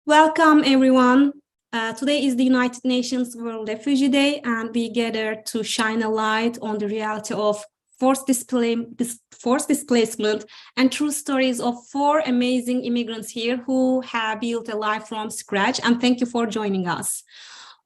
Welcome, everyone. Today is the United Nations World Refugee Day, and we gather to shine a light on the reality of forced displacement and true stories of four amazing immigrants here who have built a life from scratch. And thank you for joining us.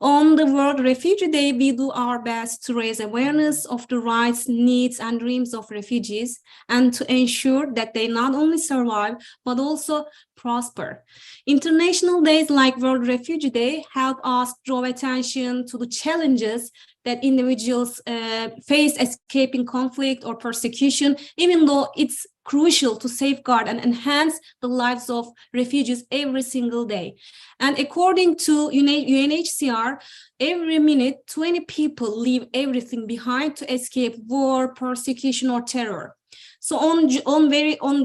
On the World Refugee Day, we do our best to raise awareness of the rights, needs, and dreams of refugees and to ensure that they not only survive, but also prosper. International days like World Refugee Day help us draw attention to the challenges that individuals face escaping conflict or persecution, even though it's crucial to safeguard and enhance the lives of refugees every single day. And according to UNHCR, every minute, 20 people leave everything behind to escape war, persecution, or terror. So on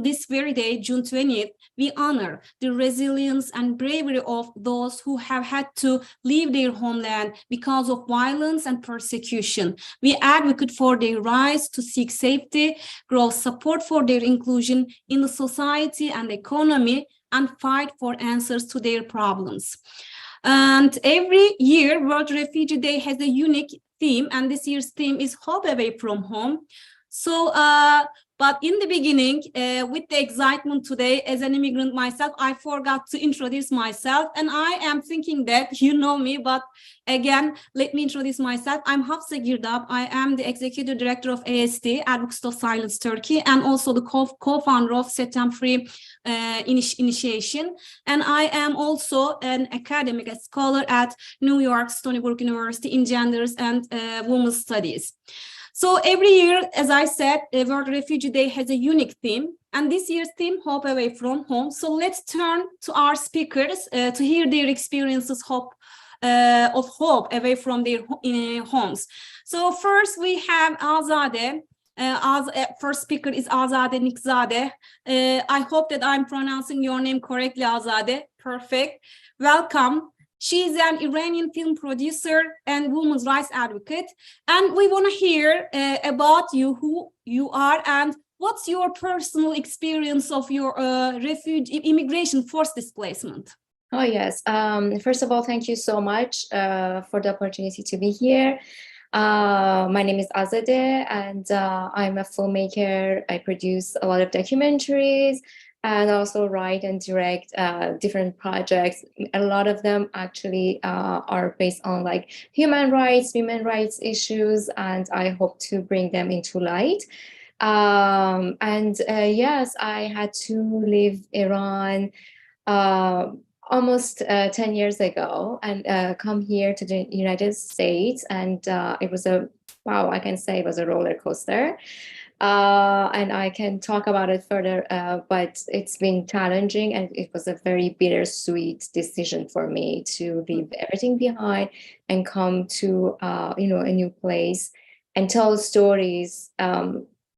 this very day, June 20th, we honor the resilience and bravery of those who have had to leave their homeland because of violence and persecution. We advocate for their rights to seek safety, grow support for their inclusion in the society and economy, and fight for answers to their problems. And every year, World Refugee Day has a unique theme, and this year's theme is Hope Away from Home. So, but in the beginning, with the excitement today, as an immigrant myself, I forgot to introduce myself. And I am thinking that you know me, but again, let me introduce myself. I'm Hafsa Girdap. I am the Executive Director of ASD, Advocates of Silence Turkey, and also the co-founder of Set Them Free Initiation. And I am also an academic, a scholar at New York Stony Brook University in Genders and Women's Studies. So every year, as I said, World Refugee Day has a unique theme, and this year's theme, Hope Away from Home. So let's turn to our speakers to hear their experiences of hope away from their homes. So first we have Azade. First speaker is Azade Nikzadeh. I hope that I'm pronouncing your name correctly, Azade. Perfect. Welcome. She's an Iranian film producer and women's rights advocate. And we want to hear about you, who you are, and what's your personal experience of your immigration forced displacement? Oh, yes. First of all, thank you so much for the opportunity to be here. My name is Azadeh, and I'm a filmmaker. I produce a lot of documentaries and also write and direct different projects. A lot of them actually are based on like human rights, women rights issues, and I hope to bring them into light. Yes, I had to leave Iran almost 10 years ago and come here to the United States. And it was I can say it was a roller coaster. And I can talk about it further, but it's been challenging, and it was a very bittersweet decision for me to leave everything behind and come to a new place and tell stories,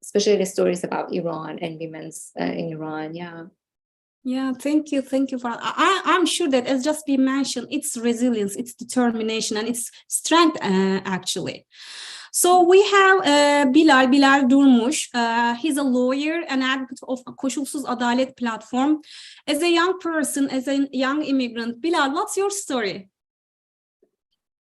especially the stories about Iran and women's in Iran. Yeah, thank you for. I'm sure that, as just been mentioned, it's resilience, it's determination, and it's strength actually. So we have Bilal Durmuş. He's a lawyer and advocate of Koşulsuz Adalet platform. As a young person, as a young immigrant, Bilal, what's your story?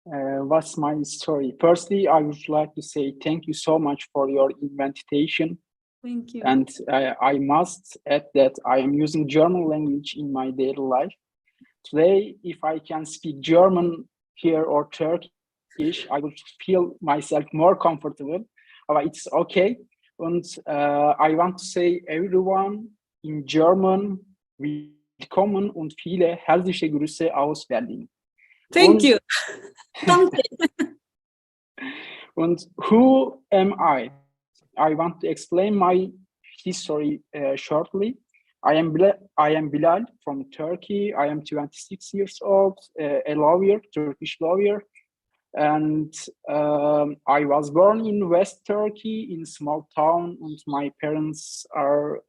What's my story? Firstly, I would like to say thank you so much for your invitation. Thank you. And I must add that I am using German language in my daily life. Today, if I can speak German here or Turkish, I would feel myself more comfortable. It's okay. And I want to say everyone in German, willkommen und viele herzliche Grüße aus Berlin. Thank you. And who am I? I want to explain my history shortly. I am Bilal from Turkey. I am 26 years old, a lawyer, Turkish lawyer. And I was born in West Turkey in a small town, and my parents are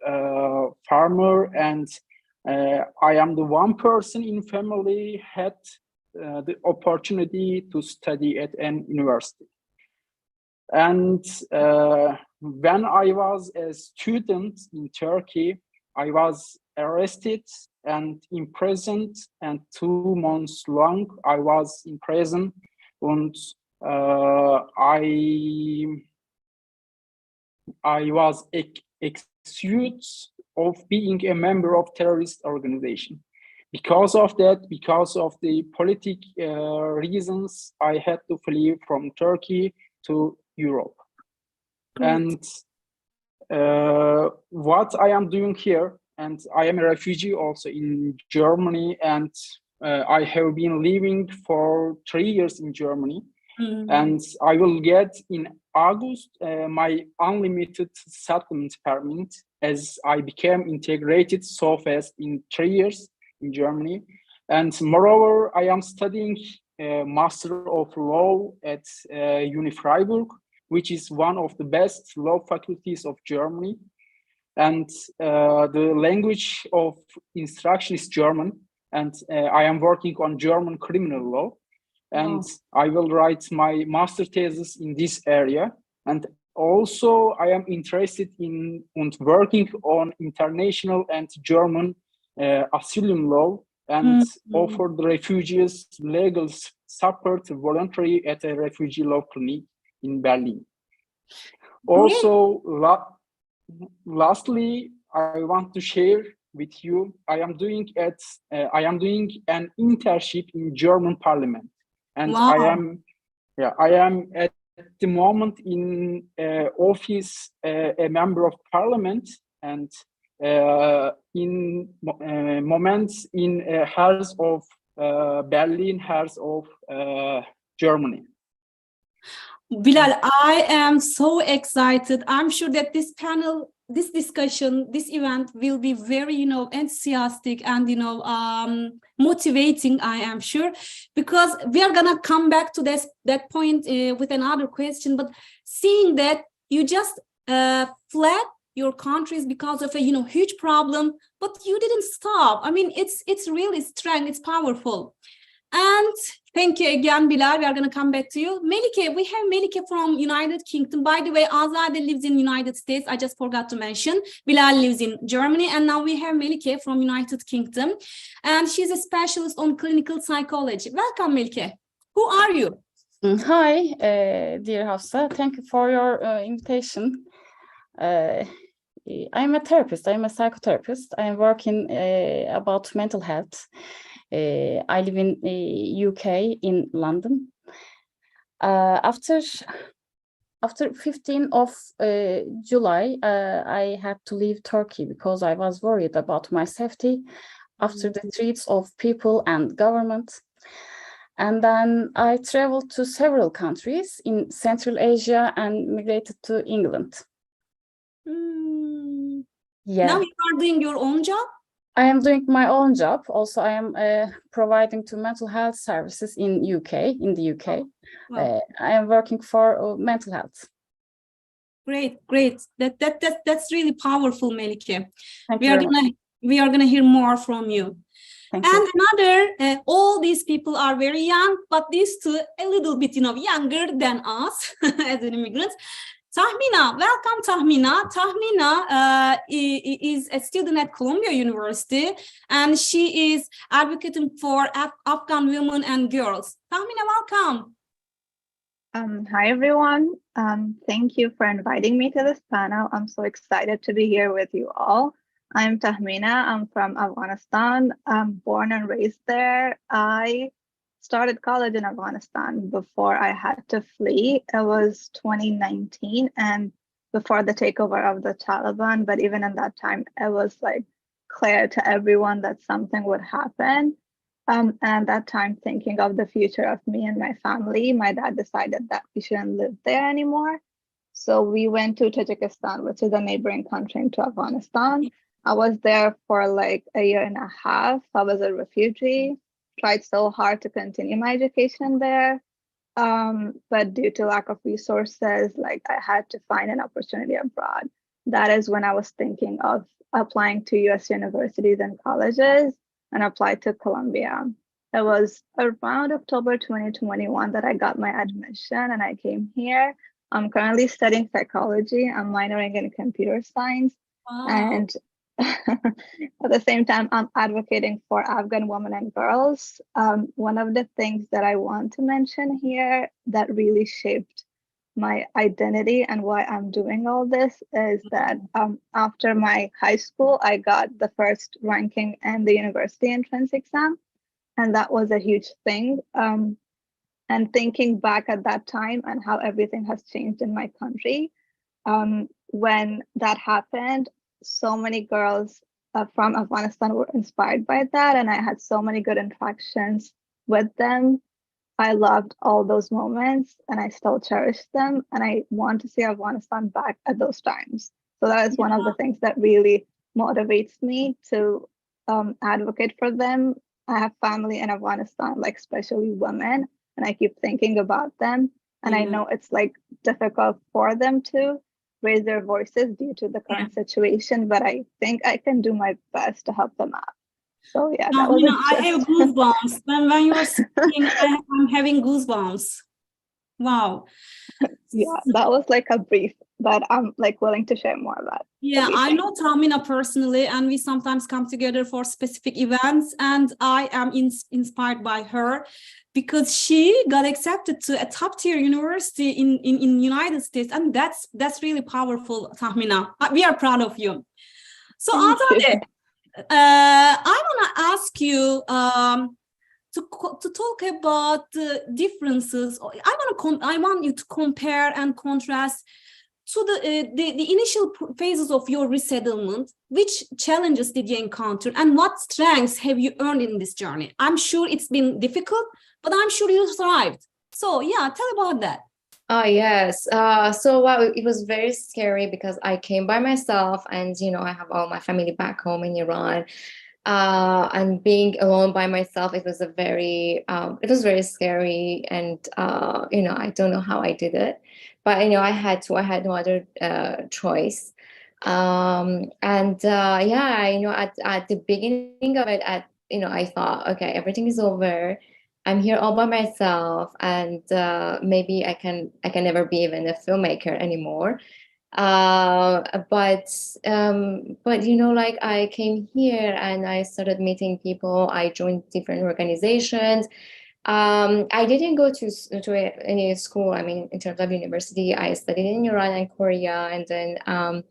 farmer, and I am the one person in family had the opportunity to study at an university. And when I was a student in Turkey, I was arrested and imprisoned, and 2 months long I was in prison, and I was accused of being a member of terrorist organization. Because of that, because of the political reasons, I had to flee from Turkey to Europe. Great. And what I am doing here, and I am a refugee also in Germany, and I have been living for 3 years in Germany. And I will get in August my unlimited settlement permit, as I became integrated so fast in 3 years in Germany. And moreover, I am studying Master of Law at Uni Freiburg, which is one of the best law faculties of Germany. And the language of instruction is German. And I am working on German criminal law. And I will write my master thesis in this area. And also I am interested in and working on international and German asylum law, and offer the refugees legal support voluntary at a refugee law clinic in Berlin. Also, lastly, I want to share with you, I am doing an internship in German Parliament. And I am at the moment in office, a member of parliament, and in moments in House of Berlin, House of Germany. Bilal, I am so excited. I'm sure that this panel, this discussion, this event will be very, enthusiastic and, motivating, I am sure, because we are going to come back to that point with another question. But seeing that you just fled your countries because of a, huge problem, but you didn't stop. I mean, it's really strong, it's powerful. And thank you again, Bilal. We are going to come back to you. Melike, we have Melike from United Kingdom. By the way, Azade lives in United States. I just forgot to mention. Bilal lives in Germany. And now we have Melike from United Kingdom. And she's a specialist on clinical psychology. Welcome, Melike. Who are you? Hi, dear Hafsa. Thank you for your invitation. I'm a therapist. I'm a psychotherapist. I'm working about mental health. I live in UK in London. After 15th of July, I had to leave Turkey because I was worried about my safety after the threats of people and government. And then I traveled to several countries in Central Asia and migrated to England. Yeah. Now you are doing your own job? I am doing my own job. Also, I am providing to mental health services in the UK. Wow. I am working for mental health. Great. That's really powerful, Melike. Thank you very much. We are gonna hear more from you. Thank you. Another, all these people are very young, but these two a little bit, younger than us as an immigrant. Tahmina, welcome, Tahmina. Tahmina is a student at Columbia University, and she is advocating for Afghan women and girls. Tahmina, welcome. Hi, everyone. Thank you for inviting me to this panel. I'm so excited to be here with you all. I'm Tahmina. I'm from Afghanistan. I'm born and raised there. I started college in Afghanistan before I had to flee. It was 2019 and before the takeover of the Taliban. But even in that time, it was like clear to everyone that something would happen. And at that time, thinking of the future of me and my family, my dad decided that we shouldn't live there anymore. So we went to Tajikistan, which is a neighboring country to Afghanistan. I was there for like a year and a half. I was a refugee. Tried so hard to continue my education there. But due to lack of resources, like I had to find an opportunity abroad. That is when I was thinking of applying to US universities and colleges and applied to Columbia. It was around October 2021 that I got my admission and I came here. I'm currently studying psychology. I'm minoring in computer science. Wow. And at the same time, I'm advocating for Afghan women and girls. One of the things that I want to mention here that really shaped my identity and why I'm doing all this is that after my high school, I got the first ranking in the university entrance exam. And that was a huge thing. And thinking back at that time and how everything has changed in my country, when that happened, so many girls from Afghanistan were inspired by that. And I had so many good interactions with them. I loved all those moments and I still cherish them. And I want to see Afghanistan back at those times. So that is one of the things that really motivates me to advocate for them. I have family in Afghanistan, like especially women, and I keep thinking about them. And I know it's like difficult for them to raise their voices due to the current situation, but I think I can do my best to help them out. So yeah, that was I have goosebumps. When you are speaking, I'm having goosebumps. Wow. Yeah, that was like a brief, but I'm like willing to share more about. Yeah, I know Tahmina personally, and we sometimes come together for specific events, and I am inspired by her because she got accepted to a top tier university in United States, and that's really powerful, Tahmina. We are proud of you. So Azade, I want to ask you to talk about the differences. I want you to compare and contrast to the initial phases of your resettlement. Which challenges did you encounter, and what strengths have you earned in this journey? I'm sure it's been difficult, but I'm sure you thrived. So yeah, tell about that. Yes. So wow, it was very scary because I came by myself, and I have all my family back home in Iran. And being alone by myself, it was very scary, and I don't know how I did it, but I had no other choice. And yeah, at the beginning of it, I thought, okay, everything is over. I'm here all by myself, and maybe I can never be even a filmmaker anymore. But like I came here and I started meeting people. I joined different organizations. I didn't go to any school. I mean, in terms of university, I studied in Iran and Korea, and then I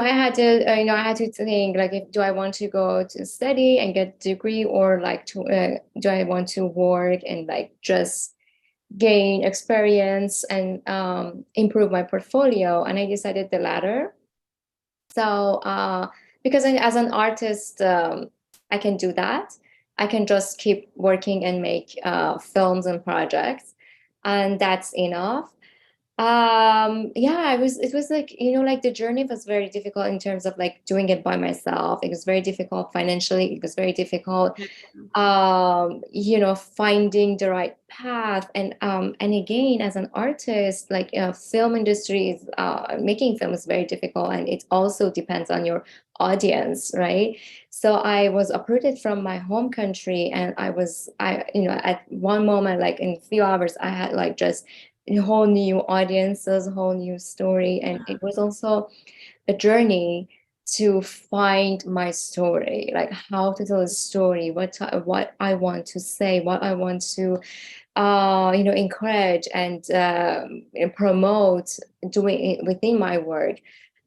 had to think, like, do I want to go to study and get a degree, or like do I want to work and like just gain experience and improve my portfolio? And I decided the latter. So because as an artist, I can do that. I can just keep working and make films and projects, and that's enough. It was like, like the journey was very difficult in terms of like doing it by myself. It was very difficult financially. It was very difficult finding the right path. And again, as an artist, like film industry is making film is very difficult, and it also depends on your audience, right? So I was uprooted from my home country, and at one moment, like in a few hours, I had like just a whole new audiences, a whole new story. And it was also a journey to find my story, like how to tell a story, what I want to say, what I want to encourage and promote doing it within my work.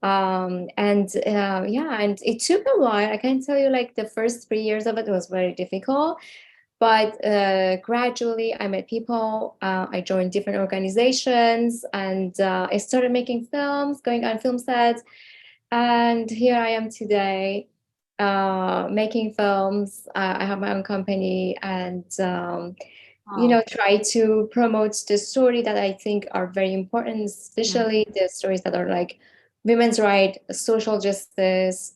And it took a while. I can tell you, like, the first 3 years of it was very difficult. But gradually I met people, I joined different organizations, and I started making films, going on film sets. And here I am today, making films. I have my own company, and try to promote the story that I think are very important, especially the stories that are like women's rights, social justice,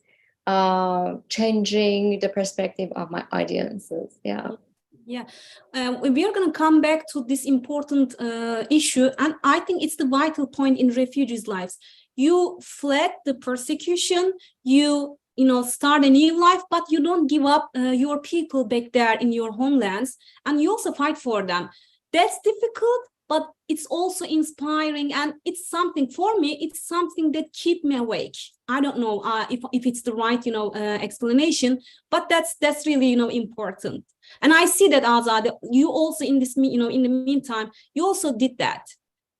changing the perspective of my audiences. Yeah, we are going to come back to this important issue, and I think it's the vital point in refugees' lives. You fled the persecution, you start a new life, but you don't give up your people back there in your homelands, and you also fight for them. That's difficult, but it's also inspiring, and it's something for me. It's something that keep me awake. I don't know if it's the right explanation, but that's really important. And I see that, Azad, you also in this in the meantime you also did that.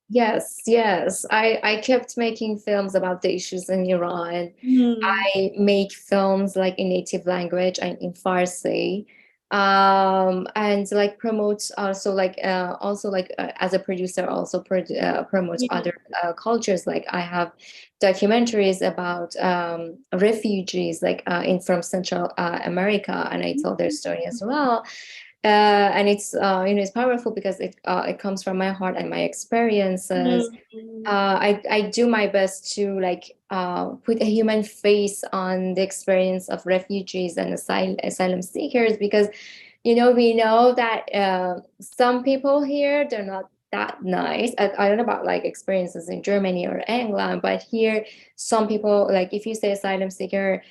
Yes, yes. I kept making films about the issues in Iran. I make films like in native language and in Farsi. And like promotes also like as a producer also promotes other cultures. Like I have documentaries about refugees like in from Central America, and I tell their story as well. And it's it's powerful because it comes from my heart and my experiences. I do my best to like put a human face on the experience of refugees and asylum seekers, because we know that some people here, they're not that nice. I don't know about like experiences in Germany or England, but here some people, like if you say asylum seeker,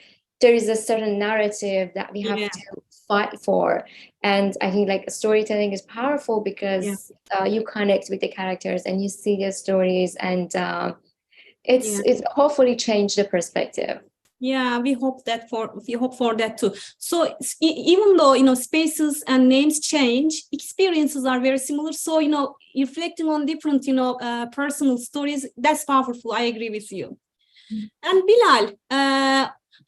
there is a certain narrative that we have to fight for. And I think like storytelling is powerful because you connect with the characters and you see their stories, and it's hopefully changed the perspective. Yeah, we hope for that too. So even though spaces and names change, experiences are very similar. So reflecting on different personal stories, that's powerful. I agree with you. And Bilal,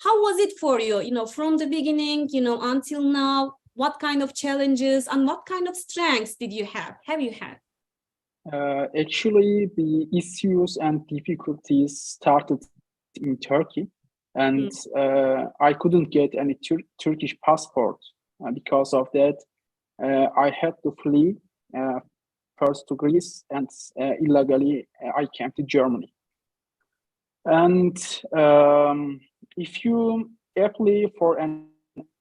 how was it for you? From the beginning, until now, what kind of challenges and what kind of strengths did you have? Have you had? Actually, the issues and difficulties started in Turkey, and I couldn't get any Turkish passport. Because of that, I had to flee first to Greece, and illegally I came to Germany. And if you apply for an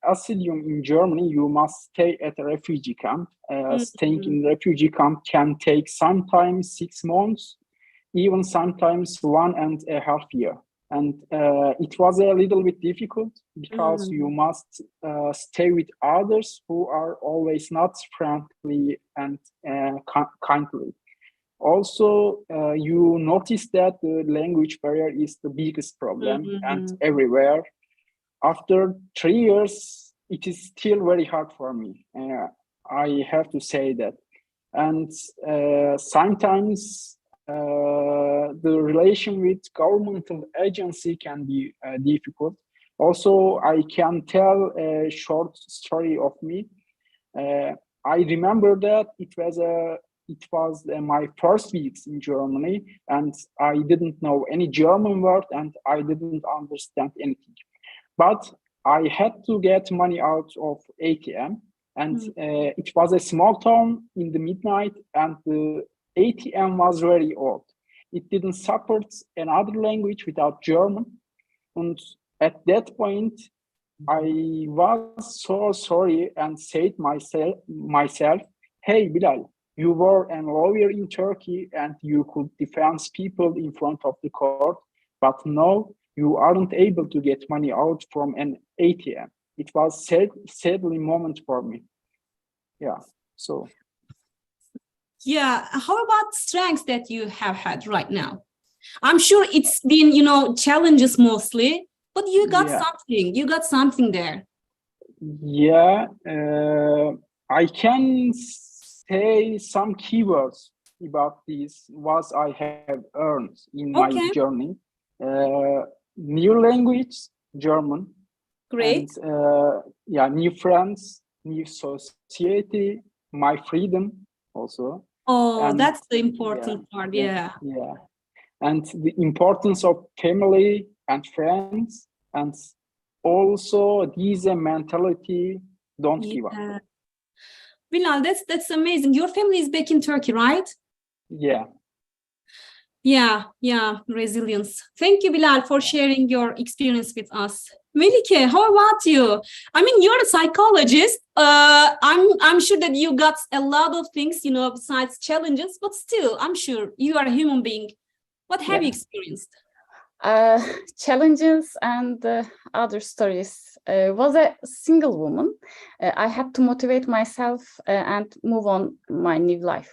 asylum in Germany, you must stay at a refugee camp. Staying in refugee camp can take sometimes 6 months, even sometimes 1.5 years. And it was a little bit difficult because you must stay with others who are always not friendly and kindly. Also, you notice that the language barrier is the biggest problem, and everywhere. After 3 years, it is still very hard for me. I have to say that. And sometimes the relation with governmental agency can be difficult. Also, I can tell a short story of me. I remember that it was my first weeks in Germany, and I didn't know any German word, and I didn't understand anything. But I had to get money out of ATM, and it was a small town in the midnight, and the ATM was very old. It didn't support another language without German. And at that point, I was so sorry and said myself, hey, Bilal, you were a lawyer in Turkey and you could defend people in front of the court, but now you aren't able to get money out from an ATM. It was sadly moment for me. Yeah, so. Yeah, how about strengths that you have had right now? I'm sure it's been, challenges mostly, but you got something. You got something there. Yeah, I can say some keywords about this, what I have earned in my journey. New language, German. Great. And new friends, new society, my freedom also. Oh, and that's the important part. Yeah. Yeah. And the importance of family and friends, and also this mentality, don't give up. Bilal, that's amazing. Your family is back in Turkey, right? Yeah. Yeah, resilience. Thank you, Bilal, for sharing your experience with us. Melike, how about you? I mean, you're a psychologist. I'm sure that you got a lot of things, besides challenges, but still, I'm sure you are a human being. What have you experienced? Challenges and other stories. Was a single woman. I had to motivate myself and move on my new life.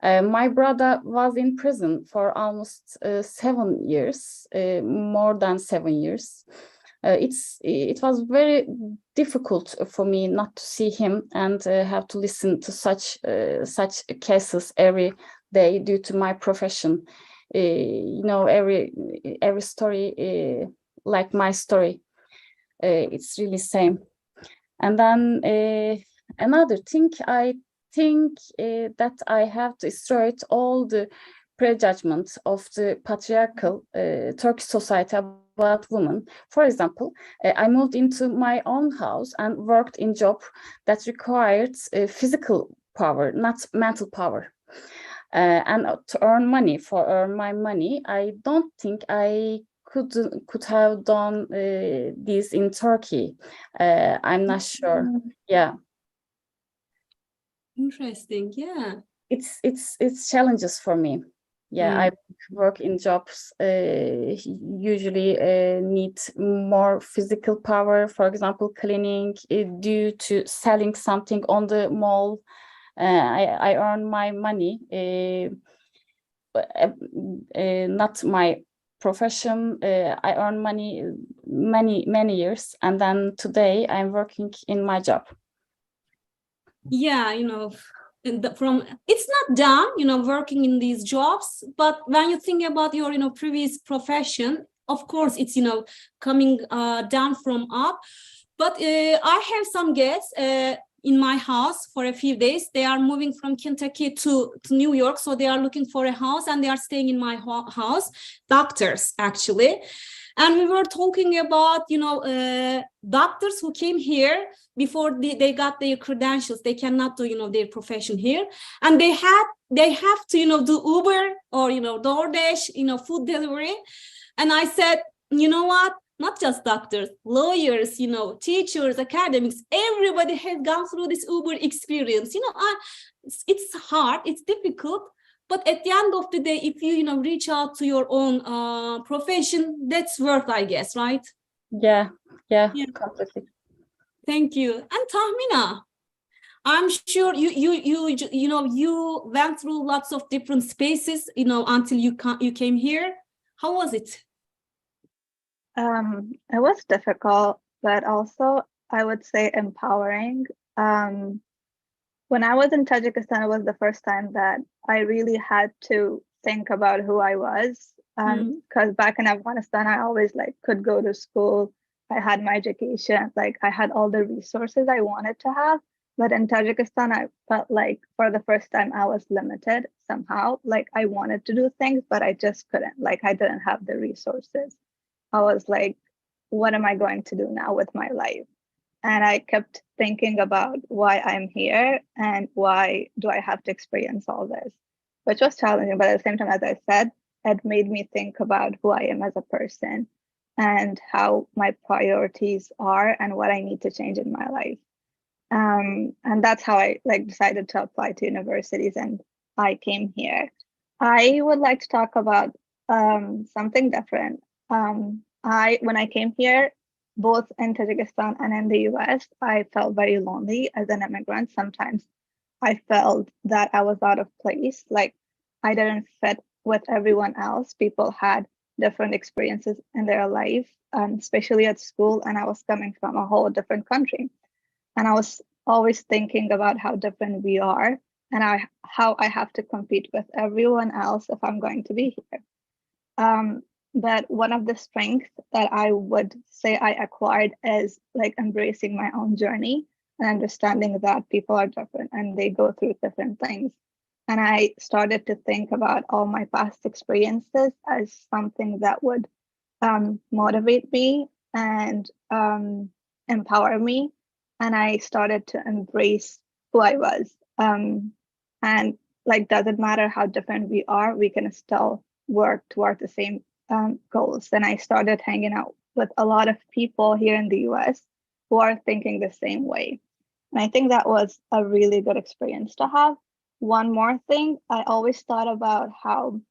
My brother was in prison for almost 7 years, more than 7 years. It was very difficult for me not to see him and have to listen to such cases every day due to my profession. Every story like my story. It's really same. And then another thing, I think that I have destroyed all the prejudgments of the patriarchal Turkish society about women. For example, I moved into my own house and worked in job that required physical power, not mental power. And to earn my money, I don't think I could have done this in Turkey. I'm not sure. Yeah, Interesting. Yeah. it's challenges for me. Yeah, I work in jobs usually need more physical power. For example, cleaning due to selling something on the mall. I earn my money, not my profession. I earn money many years, and then today I'm working in my job. Yeah, it's not done, working in these jobs, but when you think about your, previous profession, of course, it's, coming down from up. But I have some guests in my house for a few days. They are moving from Kentucky to New York. So they are looking for a house and they are staying in my house, doctors, actually. And we were talking about, doctors who came here before they got their credentials. They cannot do, their profession here. And they have to, do Uber or, DoorDash, food delivery. And I said, you know what? Not just doctors, lawyers, teachers, academics, everybody has gone through this Uber experience. It's hard, it's difficult. But at the end of the day, if you, reach out to your own profession, that's worth, I guess, right? Yeah, completely. Thank you. And Tahmina, I'm sure you went through lots of different spaces, until you came here. How was it? It was difficult, but also I would say empowering. When I was in Tajikistan, it was the first time that I really had to think about who I was. Because back in Afghanistan, I always could go to school. I had my education, I had all the resources I wanted to have. But in Tajikistan, I felt like for the first time I was limited somehow. I wanted to do things, but I just couldn't. I didn't have the resources. I was like, what am I going to do now with my life? And I kept thinking about why I'm here and why do I have to experience all this, which was challenging. But at the same time, as I said, it made me think about who I am as a person and how my priorities are and what I need to change in my life. And that's how I decided to apply to universities, and I came here. I would like to talk about something different. When I came here, both in Tajikistan and in the US, I felt very lonely as an immigrant. Sometimes I felt that I was out of place, I didn't fit with everyone else. People had different experiences in their life, especially at school, and I was coming from a whole different country. And I was always thinking about how different we are and how I have to compete with everyone else if I'm going to be here. But one of the strengths that I would say I acquired is embracing my own journey and understanding that people are different and they go through different things. And I started to think about all my past experiences as something that would motivate me and empower me. And I started to embrace who I was. And doesn't matter how different we are, we can still work toward the same goals. And I started hanging out with a lot of people here in the US who are thinking the same way. And I think that was a really good experience to have. One more thing, I always thought about how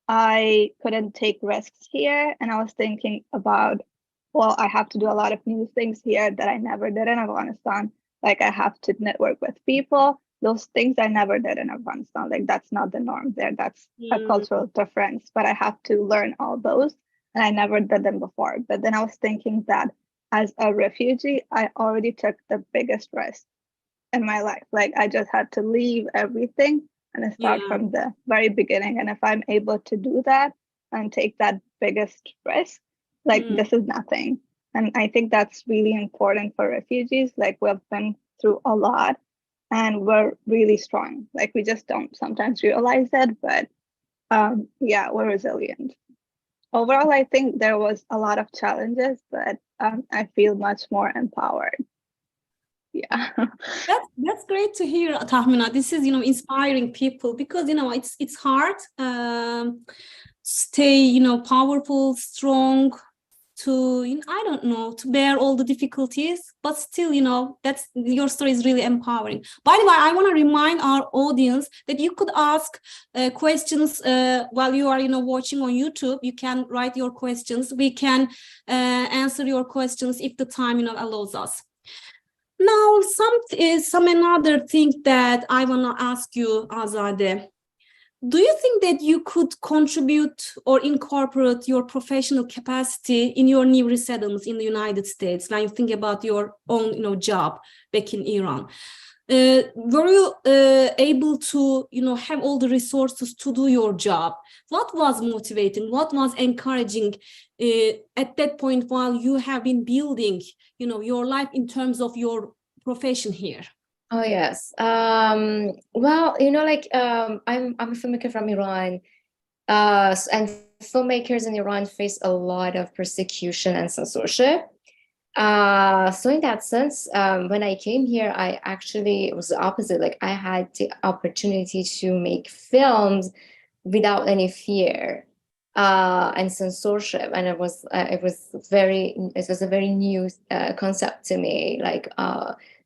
I couldn't take risks here. And I was thinking about, well, I have to do a lot of new things here that I never did in Afghanistan. I have to network with people. those things I never did in Afghanistan. Like that's not the norm there. That's a cultural difference. But I have to learn all those, and I never did them before. But then I was thinking that as a refugee, I already took the biggest risk in my life. Like I just had to leave everything and start from the very beginning. And if I'm able to do that and take that biggest risk, like this is nothing. And I think that's really important for refugees. Like we've been through a lot and we're really strong. Like we just don't sometimes realize it, but yeah, we're resilient. Overall, I think there was a lot of challenges, but I feel much more empowered. Yeah. That's great to hear, Tahmina. This is, inspiring people, because, it's hard stay, powerful, strong, to, I don't know, to bear all the difficulties, but still, that's your story is really empowering. By the way, I want to remind our audience that you could ask questions while you are, watching on YouTube. You can write your questions. We can answer your questions if the time, allows us. Now, some another thing that I want to ask you, Azadeh. Do you think that you could contribute or incorporate your professional capacity in your new residence in the United States when you think about your own, job back in Iran? Were you able to, have all the resources to do your job? What was motivating? What was encouraging at that point while you have been building, your life in terms of your profession here? Oh yes. Well, I'm a filmmaker from Iran, and filmmakers in Iran face a lot of persecution and censorship. So in that sense, when I came here, it was the opposite. Like I had the opportunity to make films without any fear and censorship, and it was a very new concept to me. Like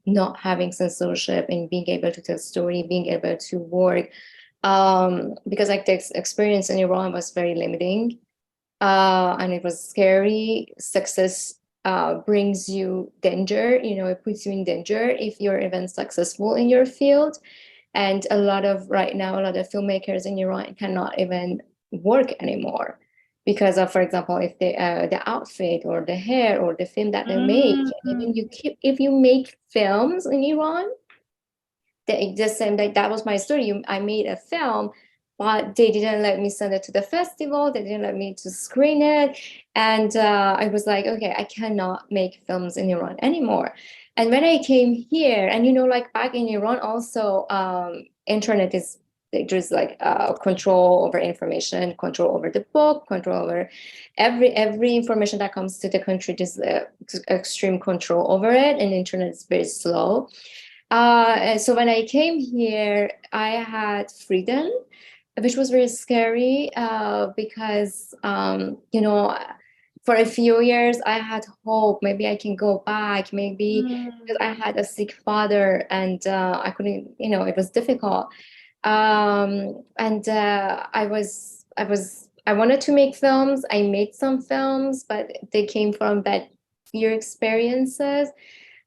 not having censorship and being able to tell story, being able to work, because like the experience in Iran was very limiting, and it was scary. Success brings you danger, it puts you in danger if you're even successful in your field. And right now a lot of filmmakers in Iran cannot even work anymore because of, for example, if the outfit or the hair or the film that they make. Even if you make films in Iran, that was my story. I made a film, but they didn't let me send it to the festival. They didn't let me to screen it. And I was like, okay, I cannot make films in Iran anymore. And when I came here, and like back in Iran also, internet is, there's like control over information, control over the book, control over every information that comes to the country. There's extreme control over it, and internet is very slow. So when I came here, I had freedom, which was very scary because, for a few years, I had hope. Maybe I can go back, maybe because I had a sick father and I couldn't, it was difficult. And I wanted to make films. I made some films, but they came from bad fear experiences.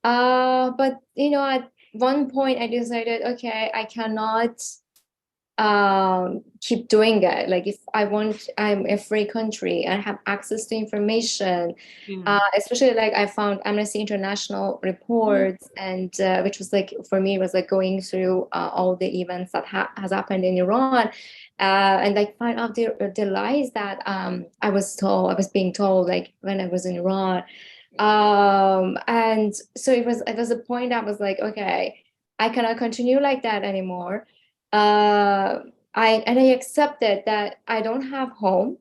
But, at one point I decided, okay, I cannot keep doing it. Like if I'm a free country and have access to information, especially like I found Amnesty International reports, and which was like, for me, it was like going through all the events that has happened in Iran, and like find out the lies that I was being told, like when I was in Iran. And so it was a point I was like, okay, I cannot continue like that anymore. I accepted that I don't have home.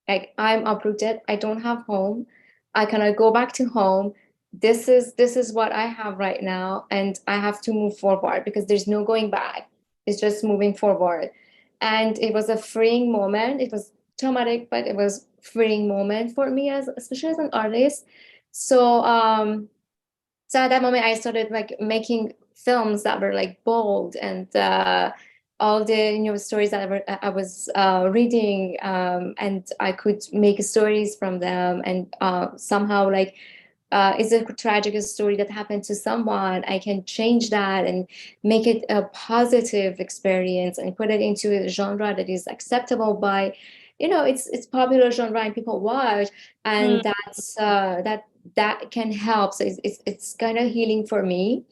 Like I'm uprooted. I don't have home. I cannot go back to home. This is what I have right now, and I have to move forward because there's no going back. It's just moving forward. And it was a freeing moment. It was traumatic, but it was freeing moment for me, especially as an artist. So so at that moment I started like making films that were like bold, and all the stories that I was reading, and I could make stories from them, and somehow like is a tragic story that happened to someone, I can change that and make it a positive experience and put it into a genre that is acceptable by, it's popular genre and people watch, and that can help. So it's kind of healing for me,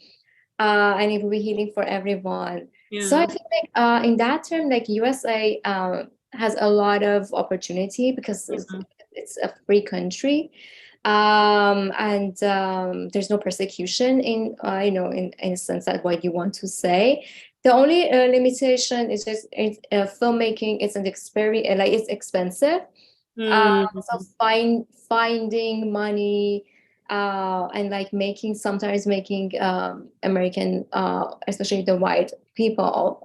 and it will be healing for everyone. So I think like in that term, like USA has a lot of opportunity because it's a free country, and there's no persecution in in a sense that what you want to say. The only limitation is just filmmaking is an experience, like it's expensive. So finding money and like sometimes making American, especially the white people,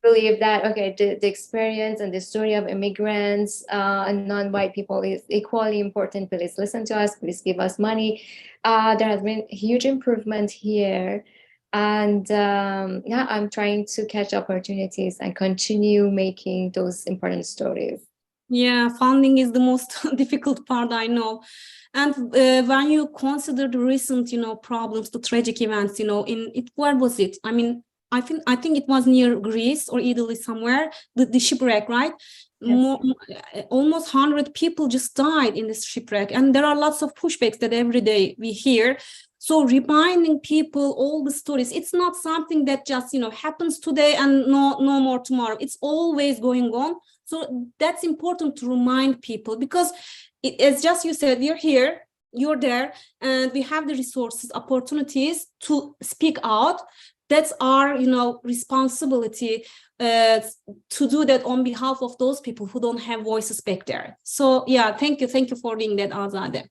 believe that okay, the experience and the story of immigrants and non-white people is equally important. Please listen to us, please give us money. There has been huge improvement here, and yeah, I'm trying to catch opportunities and continue making those important stories. Yeah, funding is the most difficult part, I know. And when you consider the recent, problems, the tragic events, where was it? I mean, I think it was near Greece or Italy somewhere, the shipwreck, right? Yes. Almost 100 people just died in this shipwreck. And there are lots of pushbacks that every day we hear. So reminding people all the stories, it's not something that just, happens today and no more tomorrow. It's always going on. So that's important to remind people, because it's just you said, we're here, you're there, and we have the resources, opportunities to speak out. That's our, responsibility to do that on behalf of those people who don't have voices back there. So yeah, thank you for doing that, Azade.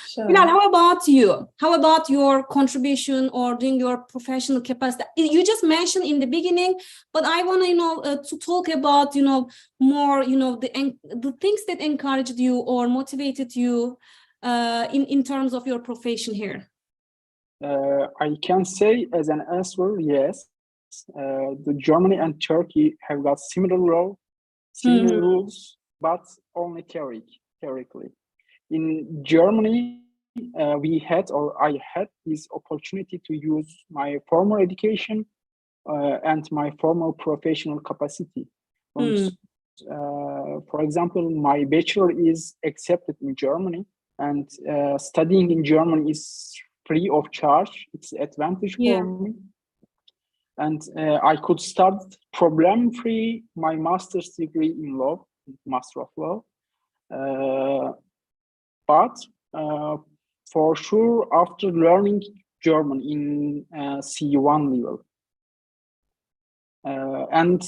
Sure. Bilal, how about you? How about your contribution or doing your professional capacity? You just mentioned in the beginning, but I want to, to talk about, more, the things that encouraged you or motivated you in terms of your profession here. I can say as an answer, yes. The Germany and Turkey have got similar rules, but only theoretically. In Germany, I had this opportunity to use my formal education and my formal professional capacity. And, for example, my bachelor is accepted in Germany, and studying in Germany is free of charge. It's an advantage for me. And I could start problem-free my master's degree in law, Master of Law. But for sure, after learning German in C1 level. And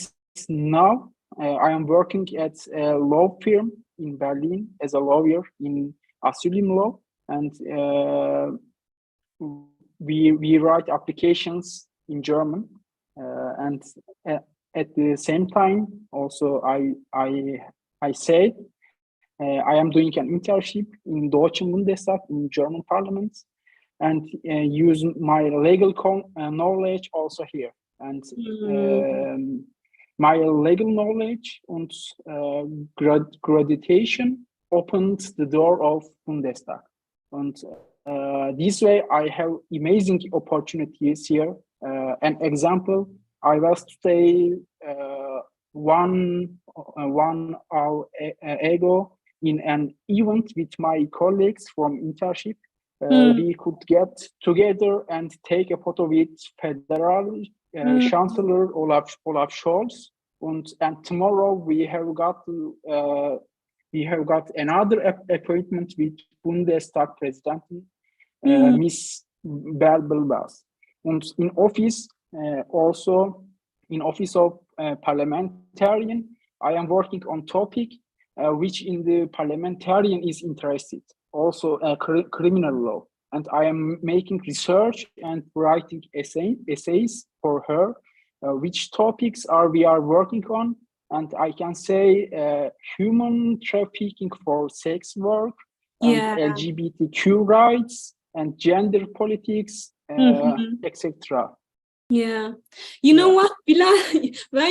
now I am working at a law firm in Berlin as a lawyer in asylum law. And we write applications in German. And at the same time, also I say I am doing an internship in Deutschen Bundestag in German Parliament, and use my legal knowledge also here. And my legal knowledge and graduation opened the door of Bundestag. And this way, I have amazing opportunities here. An example, I was today 1 hour ago in an event with my colleagues from internship. We could get together and take a photo with Federal Chancellor Olaf Scholz, and tomorrow we have got another appointment with Bundestag President Miss Belbas. And in office, also in office of parliamentarian, I am working on topic which in the parliamentarian is interested, also criminal law. And I am making research and writing essays for her, which topics we are working on. And I can say human trafficking for sex work, and LGBTQ rights, and gender politics, etc. Yeah, you know Yeah. what, Bilal, when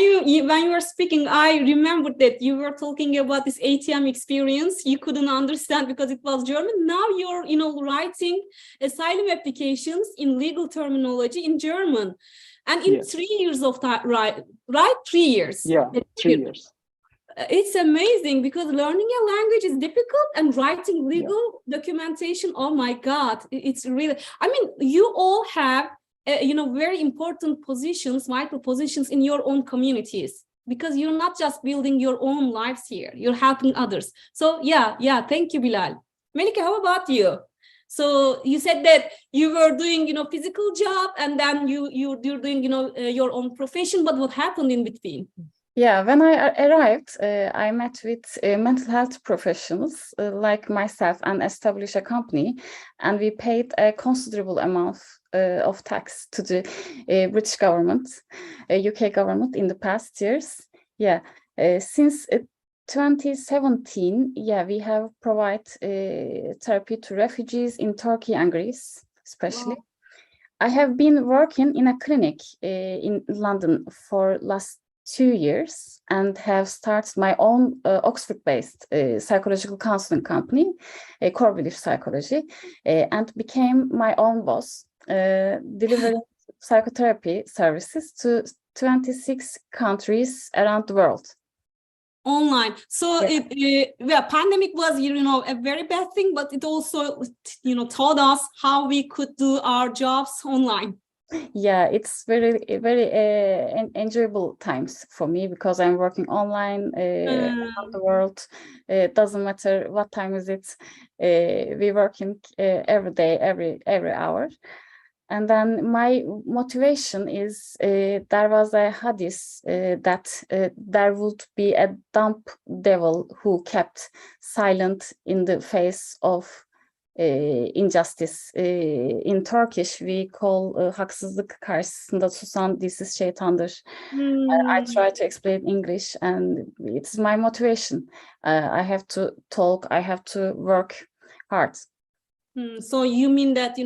you were speaking, I remembered that you were talking about this ATM experience. You couldn't understand because it was German. Now you're, writing asylum applications in legal terminology in German, and in Yes. 3 years of time, right? 3 years. Yeah. 3 years. It's amazing because learning a language is difficult and writing legal documentation. Oh my God, it's really, I mean, you all have, very important positions, vital positions in your own communities, because you're not just building your own lives here, you're helping others. So yeah, thank you, Bilal. Melike, how about you? So you said that you were doing, physical job, and then you're doing, your own profession, but what happened in between? Yeah, when I arrived, I met with mental health professionals like myself and established a company, and we paid a considerable amount of tax to the British government, UK government in the past years. Yeah, since 2017, we have provided therapy to refugees in Turkey and Greece, especially. Wow. I have been working in a clinic in London for last 2 years and have started my own Oxford-based psychological counseling company, Core Belief Psychology, and became my own boss, delivering psychotherapy services to 26 countries around the world. Online. So pandemic was, a very bad thing, but it also, taught us how we could do our jobs online. Yeah, it's very enjoyable times for me because I'm working online around the world. It doesn't matter what time is it. We working every day, every hour. And then my motivation is there was a hadith that there would be a dumb devil who kept silent in the face of injustice. In Turkish we call haksızlık karşısında susan dilsiz şeytandır. I try to explain English, and it's my motivation. I have to talk, I have to work hard. So you mean that,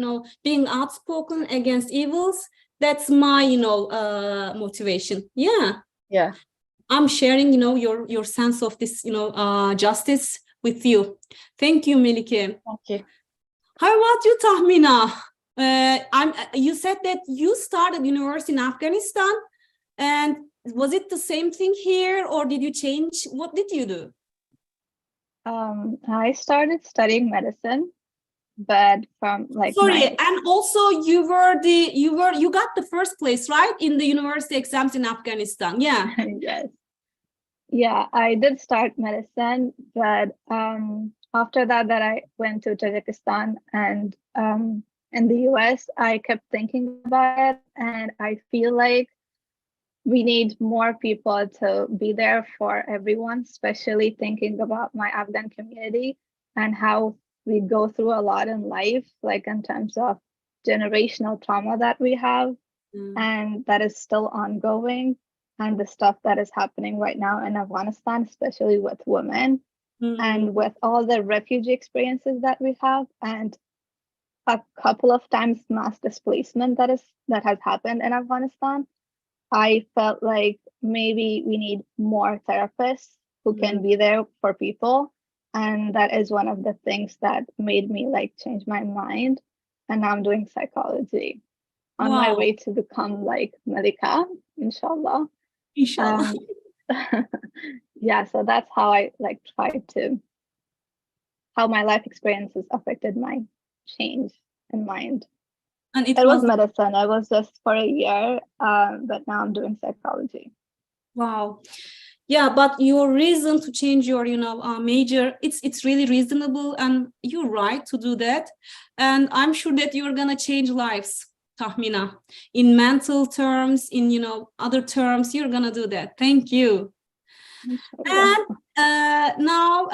being outspoken against evils, that's my, motivation. Yeah. I'm sharing, your sense of this, justice with you. Thank you, Melike. Thank you. How about you, Tahmina? You said that you started university in Afghanistan, and was it the same thing here, or did you change? What did you do? I started studying medicine, but from and also you got the first place, right, in the university exams in Afghanistan. Yeah. Yes. Yeah, I did start medicine, but after that I went to Tajikistan, and in the US, I kept thinking about it, and I feel like we need more people to be there for everyone, especially thinking about my Afghan community and how we go through a lot in life, like in terms of generational trauma that we have, and that is still ongoing, and the stuff that is happening right now in Afghanistan, especially with women, and with all the refugee experiences that we have, and a couple of times mass displacement that has happened in Afghanistan. I felt like maybe we need more therapists who can be there for people. And that is one of the things that made me change my mind. And now I'm doing psychology on my way to become like Malika, inshallah. Inshallah. Yeah, so that's how I how my life experiences affected my change in mind. And it was medicine. I was just for a year, but now I'm doing psychology. Wow. Yeah, but your reason to change your, major, it's really reasonable, and you're right to do that. And I'm sure that you're gonna change lives, Tahmina, in mental terms, in other terms. You're gonna do that. Thank you. And now,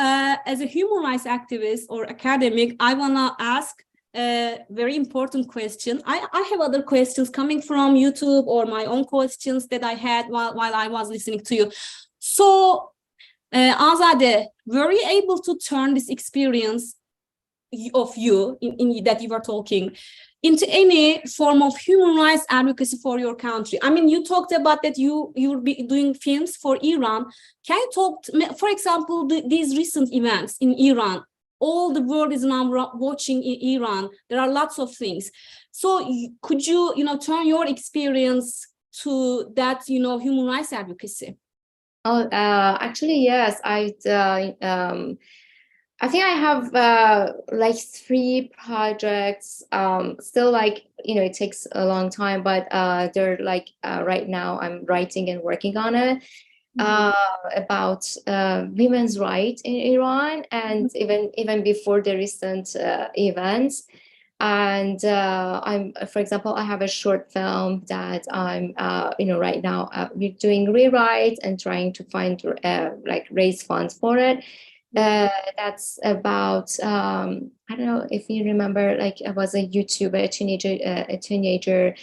as a human rights activist or academic, I wanna ask a very important question. I have other questions coming from YouTube or my own questions that I had while I was listening to you. So, Azade, were you able to turn this experience of you in that you were talking into any form of human rights advocacy for your country? I mean, you talked about that you'll be doing films for Iran. Can you talk, for example, these recent events in Iran? All the world is now watching in Iran. There are lots of things. So could you, turn your experience to that, human rights advocacy? Oh, actually, yes. I think I have like 3 projects. Still, like, it takes a long time, but they're like right now I'm writing and working on it. About women's rights in Iran, and even before the recent events. And for example, I have a short film that I'm right now we're doing rewrite and trying to find like raise funds for it. That's about I don't know if you remember, like, I was a YouTuber, a teenager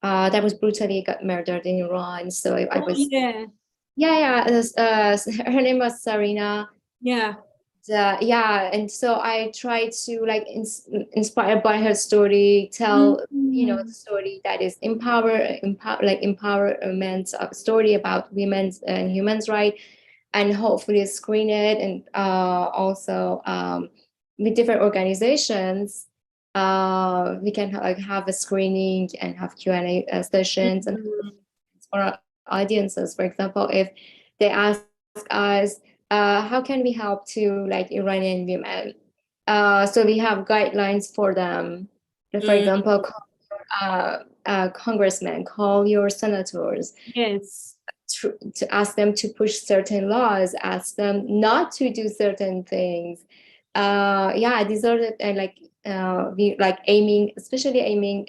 that was brutally got murdered in Iran. So I was her name was Sarina. And so I tried to, like, inspired by her story, tell the story that is empowerment story about women's and human rights, and hopefully screen it, and also with different organizations we can have a screening and have Q&A sessions and for our audiences. For example, if they ask us how can we help to, like, Iranian women, so we have guidelines for them. For example, call your congressmen, call your senators, to ask them to push certain laws, ask them not to do certain things. These are we especially aiming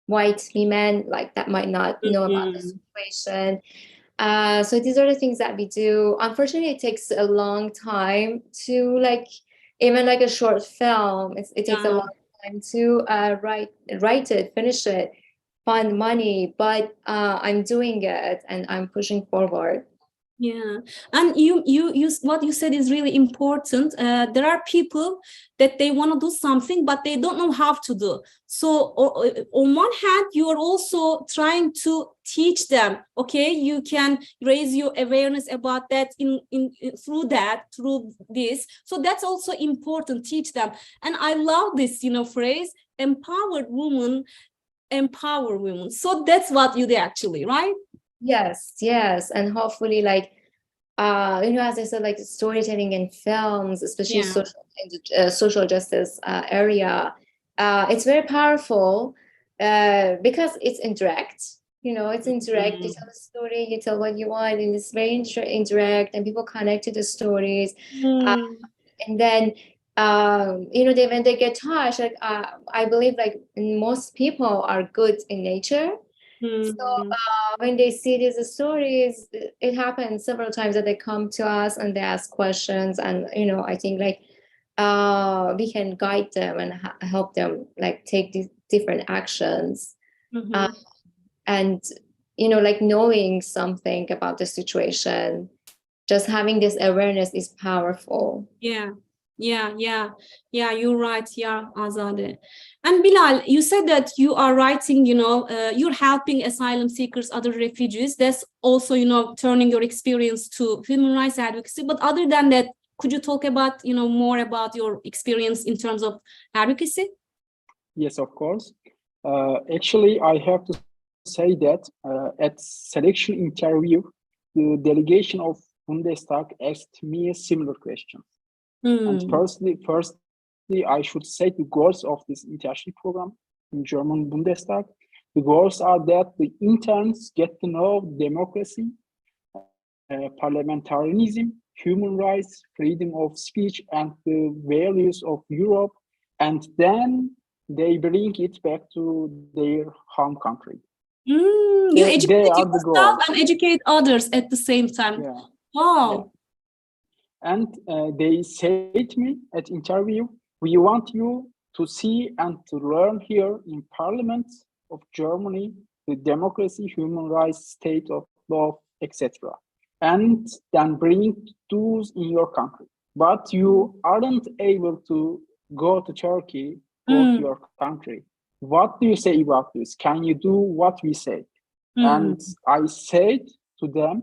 white women, like, that might not know about the situation. So these are the things that we do. Unfortunately, it takes a long time to, like, even like a short film, it takes a long time to write it, finish it, find money, but I'm doing it and I'm pushing forward. And you what you said is really important. There are people that they want to do something, but they don't know how to do. So on one hand, you are also trying to teach them, okay, you can raise your awareness about that through this. So that's also important, teach them. And I love this, phrase, empowered women empower women. So that's what you do actually, right? Yes. And hopefully, like, as I said, like, storytelling in films, especially social justice area, it's very powerful because it's indirect. It's indirect. You tell a story, you tell what you want, and it's very indirect, and people connect to the stories. And then, when they get touched, like, I believe, like, most people are good in nature. So when they see these stories, it happens several times that they come to us and they ask questions, and I think, like, we can guide them and help them, like, take these different actions. And like, knowing something about the situation, just having this awareness is powerful. You're right. Azade. And Bilal, you said that you are writing, you're helping asylum seekers, other refugees. That's also, turning your experience to human rights advocacy. But other than that, could you talk about, more about your experience in terms of advocacy? Yes, of course. Actually, I have to say that at selection interview, the delegation of Bundestag asked me a similar question. And firstly, I should say the goals of this internship program in German Bundestag. The goals are that the interns get to know democracy, parliamentarism, human rights, freedom of speech, and the values of Europe, and then they bring it back to their home country. You educate yourself and educate others at the same time. Wow. And they said to me at interview, we want you to see and to learn here in Parliament of Germany the democracy, human rights, state of law, etc. And then bring those in your country. But you aren't able to go to Turkey, go to your country. what do you say about this? Can you do what we say? Hmm. And I said to them,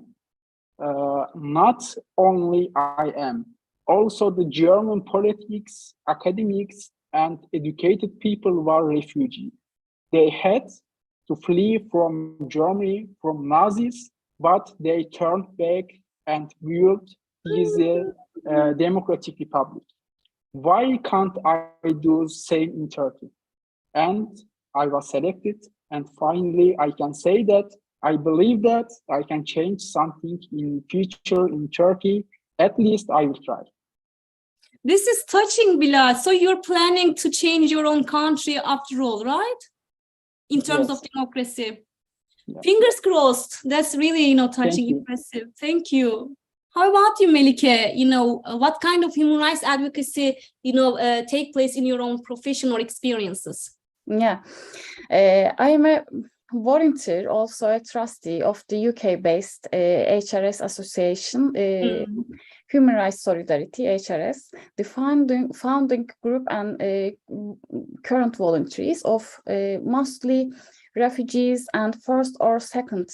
not only I am, also the German politics, academics, and educated people were refugees. They had to flee from Germany, from Nazis, but they turned back and built this democratic republic. Why can't I do the same in Turkey? And I was selected, and finally I can say that I believe that I can change something in future in Turkey. At least I will try. This is touching, Bilal. So you're planning to change your own country after all, right? In terms of Yes. democracy. Yeah. Fingers crossed. That's really, touching, you. impressive. Thank you. How about you, Melike? What kind of human rights advocacy, take place in your own professional experiences? Yeah, I am a volunteer, also a trustee of the UK-based HRS Association, Human Rights Solidarity, HRS, the founding group and current volunteers of mostly refugees and first or second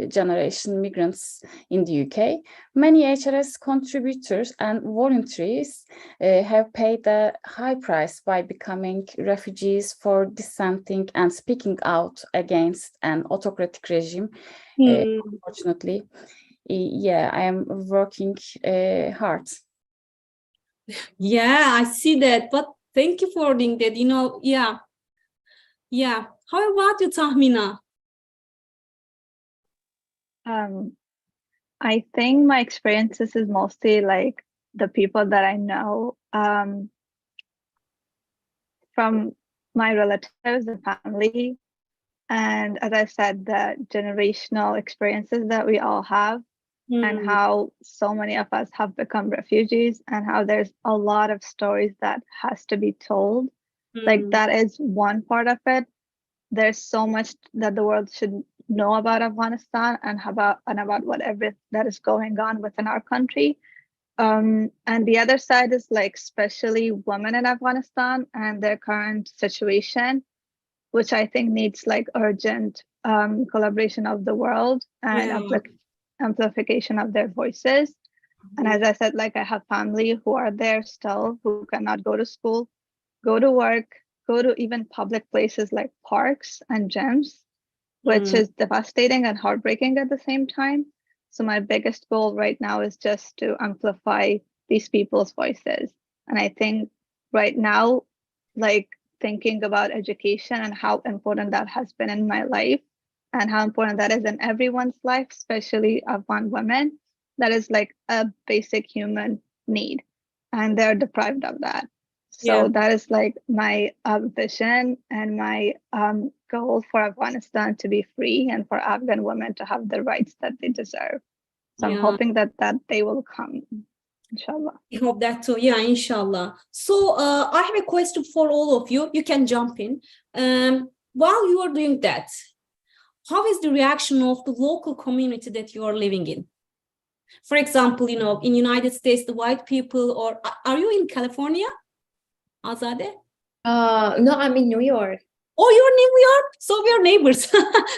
generation migrants in the UK. Many HRS contributors and volunteers have paid a high price by becoming refugees for dissenting and speaking out against an autocratic regime. Unfortunately, yeah, I am working hard. Yeah, I see that. But thank you for doing that. Yeah. Yeah. How about you, Tahmina? I think my experiences is mostly like the people that I know from my relatives and family. And as I said, the generational experiences that we all have and how so many of us have become refugees and how there's a lot of stories that has to be told. Like that is one part of it. There's so much that the world should know about Afghanistan and about whatever that is going on within our country. And the other side is like especially women in Afghanistan and their current situation, which I think needs like urgent collaboration of the world and amplification of their voices. And as I said, like I have family who are there still, who cannot go to school, go to work, go to even public places like parks and gyms, which is devastating and heartbreaking at the same time. So my biggest goal right now is just to amplify these people's voices. And I think right now, like thinking about education and how important that has been in my life and how important that is in everyone's life, especially Afghan women, that is like a basic human need. And they're deprived of that. So that is like my vision and my goal for Afghanistan to be free and for Afghan women to have the rights that they deserve. So I'm hoping that day will come, inshallah. I hope that too. Yeah, inshallah. So I have a question for all of you. You can jump in. While you are doing that, how is the reaction of the local community that you are living in? For example, in United States, the white people, or are you in California? Azade? No, I'm in New York. Oh, you're in New York? So we are neighbors.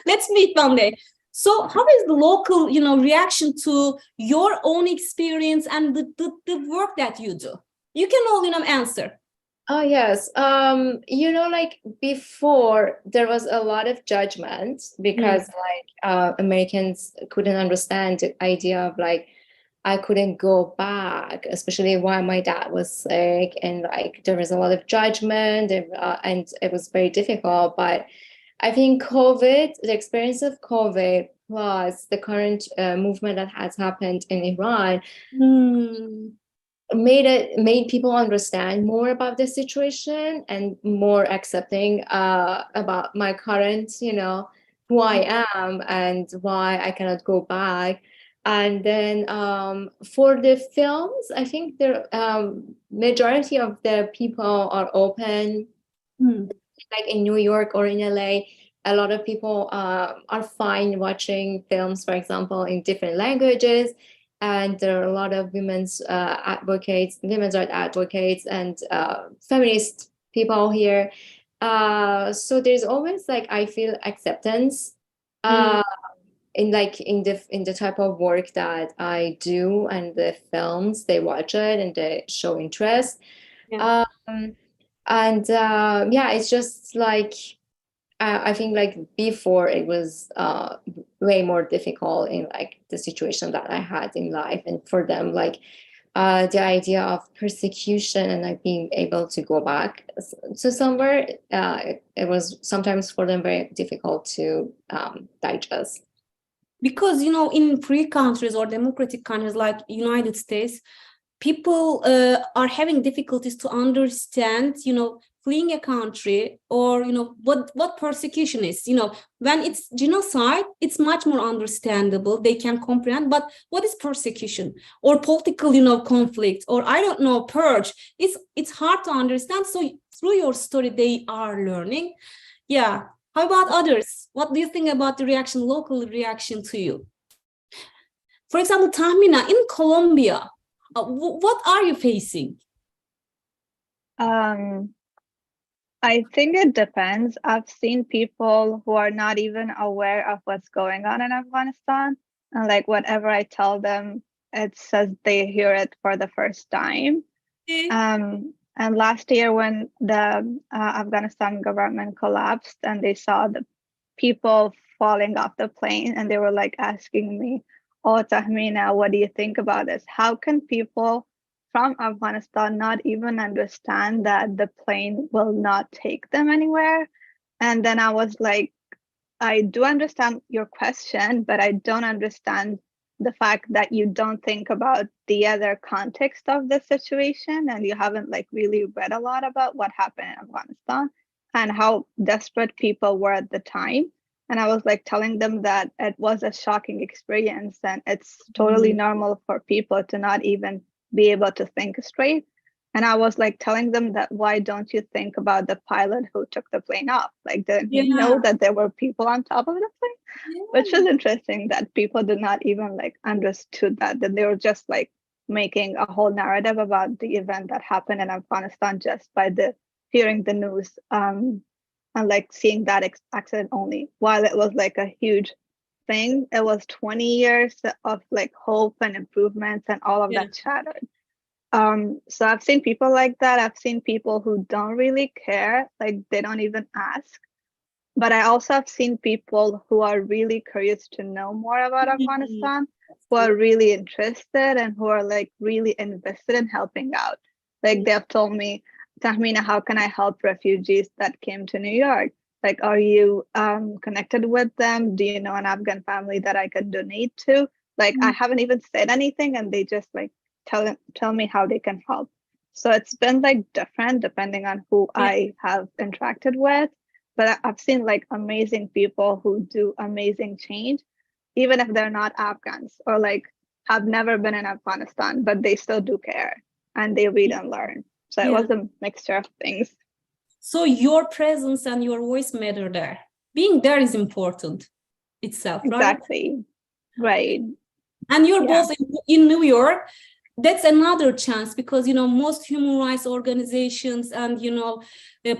Let's meet one day. So how is the local, reaction to your own experience and the work that you do? You can all, answer. Oh, yes. Like before, there was a lot of judgment because Americans couldn't understand the idea of like, I couldn't go back, especially while my dad was sick, and like there was a lot of judgment, and it was very difficult. But I think the experience of COVID, plus the current movement that has happened in Iran, made people understand more about the situation and more accepting about my current, who I am and why I cannot go back. And then for the films, I think the majority of the people are open. Like in New York or in LA, a lot of people are fine watching films, for example, in different languages. And there are a lot of women's rights advocates, and feminist people here. So there's always like I feel acceptance in the type of work that I do, and the films they watch it and they show interest. Yeah. Yeah, it's just like I think like before it was way more difficult in like the situation that I had in life, and for them like the idea of persecution and like being able to go back to somewhere, it was sometimes for them very difficult to digest. Because in free countries or democratic countries like United States, people are having difficulties to understand fleeing a country, or what persecution is. When it's genocide, it's much more understandable, they can comprehend. But what is persecution or political conflict, or I don't know, purge, it's hard to understand. So through your story they are learning. Yeah. How about others? What do you think about the local reaction to you? For example, Tahmina, in Colombia, what are you facing? I think it depends. I've seen people who are not even aware of what's going on in Afghanistan, and like whatever I tell them, it says they hear it for the first time. And last year when the Afghanistan government collapsed and they saw the people falling off the plane, and they were like asking me, "Oh, Tahmina, what do you think about this? How can people from Afghanistan not even understand that the plane will not take them anywhere?" And then I was like, I do understand your question, but I don't understand the fact that you don't think about the other context of the situation, and you haven't like really read a lot about what happened in Afghanistan and how desperate people were at the time. And I was like telling them that it was a shocking experience, and it's totally normal for people to not even be able to think straight. And I was like telling them that, why don't you think about the pilot who took the plane off? Like, didn't you know that there were people on top of the plane? Which is interesting that people did not even like understood that they were just like making a whole narrative about the event that happened in Afghanistan just by hearing the news and like seeing that accident only. While it was like a huge thing, it was 20 years of like hope and improvements, and all of that shattered. So I've seen people like that. I've seen people who don't really care, like they don't even ask. But I also have seen people who are really curious to know more about Afghanistan, who are really interested and who are like really invested in helping out. Like they've told me, Tahmina, how can I help refugees that came to New York? Like, are you connected with them? Do you know an Afghan family that I could donate to? Like, I haven't even said anything, and they just like tell me how they can help. So it's been like different depending on who I have interacted with. But I've seen like amazing people who do amazing change, even if they're not Afghans or like have never been in Afghanistan, but they still do care and they read and learn. So it was a mixture of things. So your presence and your voice matter there. Being there is important itself, right? Exactly. Right. And you're both in New York. That's another chance, because most human rights organizations and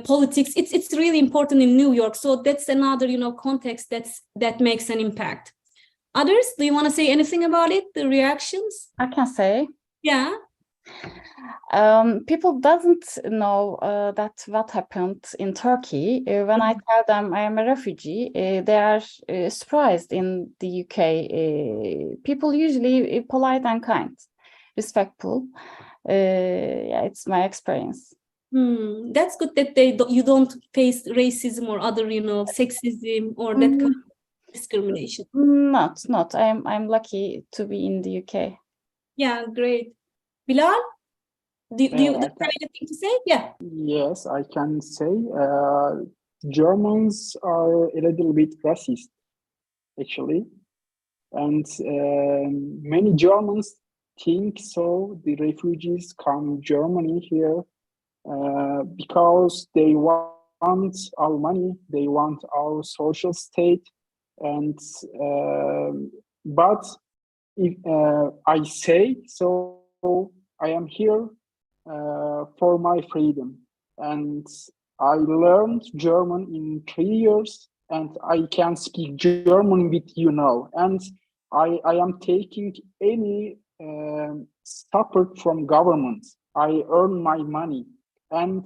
politics, it's really important in New York. So that's another context that makes an impact. Others, do you want to say anything about it, the reactions? I can say. Yeah. People doesn't know that what happened in Turkey. When I tell them I am a refugee, they are surprised. In the UK, people usually polite and kind, respectful. It's my experience. That's good that you don't face racism or other sexism or that kind of discrimination. Not. I'm lucky to be in the UK. Yeah, great. Bilal, do you have anything to say? Yeah. Yes, I can say Germans are a little bit racist, actually. And many Germans think so. The refugees come Germany here because they want our money, they want our social state, and but if I say so, I am here for my freedom, and I learned German in 3 years, and I can speak German with you now. And I am taking any support from government. I earn my money, and